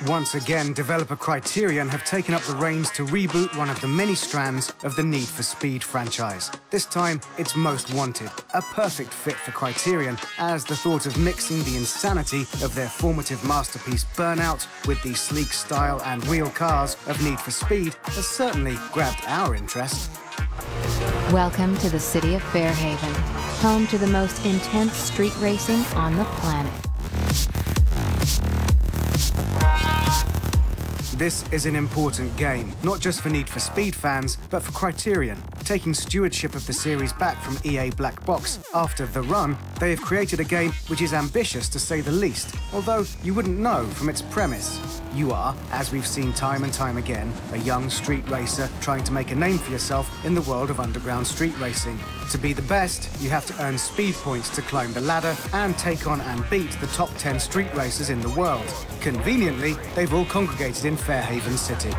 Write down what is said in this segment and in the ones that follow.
Once again, developer Criterion have taken up the reins to reboot one of the many strands of the Need for Speed franchise. This time, it's Most Wanted, a perfect fit for Criterion, as the thought of mixing the insanity of their formative masterpiece Burnout with the sleek style and real cars of Need for Speed has certainly grabbed our interest. Welcome to the city of Fairhaven, home to the most intense street racing on the planet. This is an important game, not just for Need for Speed fans, but for Criterion. Taking stewardship of the series back from EA Black Box after The Run, they have created a game which is ambitious to say the least, although you wouldn't know from its premise. You are, as we've seen time and time again, a young street racer trying to make a name for yourself in the world of underground street racing. To be the best, you have to earn speed points to climb the ladder and take on and beat the top 10 street racers in the world. Conveniently, they've all congregated in Fairhaven City.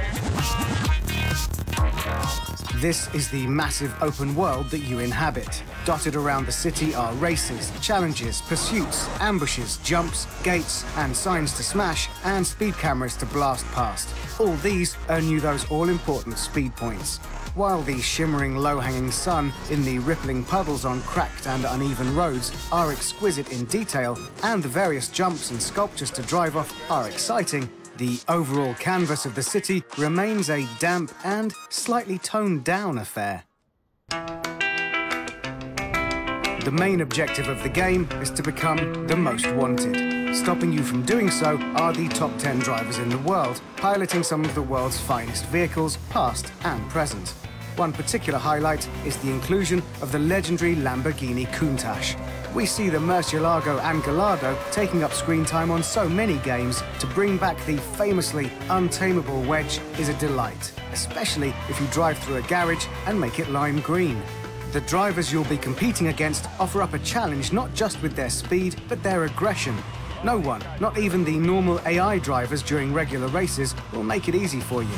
This is the massive open world that you inhabit. Dotted around the city are races, challenges, pursuits, ambushes, jumps, gates, and signs to smash, and speed cameras to blast past. All these earn you those all-important speed points. While the shimmering low-hanging sun in the rippling puddles on cracked and uneven roads are exquisite in detail, and the various jumps and sculptures to drive off are exciting, the overall canvas of the city remains a damp and slightly toned-down affair. The main objective of the game is to become the most wanted. Stopping you from doing so are the top 10 drivers in the world, piloting some of the world's finest vehicles, past and present. One particular highlight is the inclusion of the legendary Lamborghini Countach. We see the Murcielago and Gallardo taking up screen time on so many games. To bring back the famously untamable wedge is a delight, especially if you drive through a garage and make it lime green. The drivers you'll be competing against offer up a challenge not just with their speed, but their aggression. No one, not even the normal AI drivers during regular races, will make it easy for you.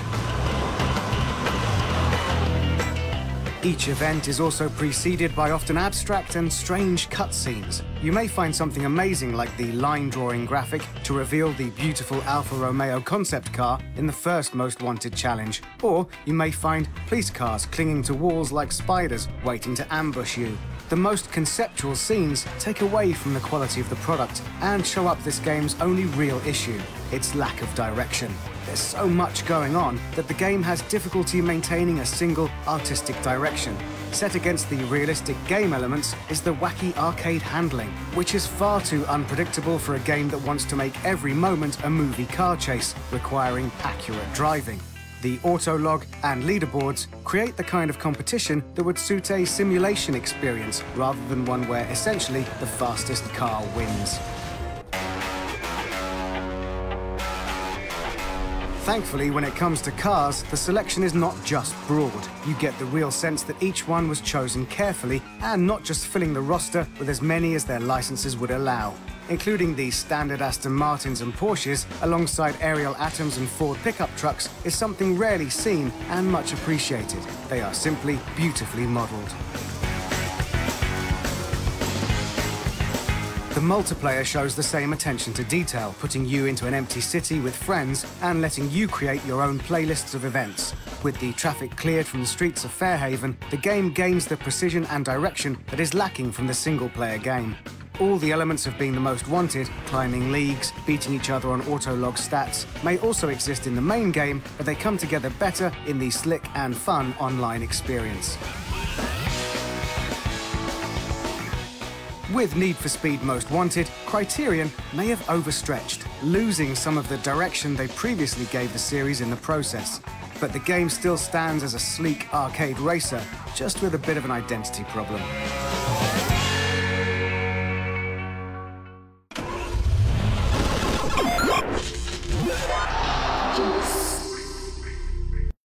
Each event is also preceded by often abstract and strange cutscenes. You may find something amazing like the line-drawing graphic to reveal the beautiful Alfa Romeo concept car in the first Most Wanted challenge, or you may find police cars clinging to walls like spiders waiting to ambush you. The most conceptual scenes take away from the quality of the product and show up this game's only real issue, its lack of direction. There's so much going on that the game has difficulty maintaining a single artistic direction. Set against the realistic game elements is the wacky arcade handling, which is far too unpredictable for a game that wants to make every moment a movie car chase, requiring accurate driving. The autolog and leaderboards create the kind of competition that would suit a simulation experience rather than one where essentially the fastest car wins. Thankfully, when it comes to cars, the selection is not just broad. You get the real sense that each one was chosen carefully and not just filling the roster with as many as their licenses would allow. Including the standard Aston Martins and Porsches, alongside Ariel Atoms and Ford pickup trucks, is something rarely seen and much appreciated. They are simply beautifully modelled. The multiplayer shows the same attention to detail, putting you into an empty city with friends and letting you create your own playlists of events. With the traffic cleared from the streets of Fairhaven, the game gains the precision and direction that is lacking from the single-player game. All the elements of being the most wanted, climbing leagues, beating each other on autolog stats, may also exist in the main game, but they come together better in the slick and fun online experience. With Need for Speed Most Wanted, Criterion may have overstretched, losing some of the direction they previously gave the series in the process. But the game still stands as a sleek arcade racer, just with a bit of an identity problem.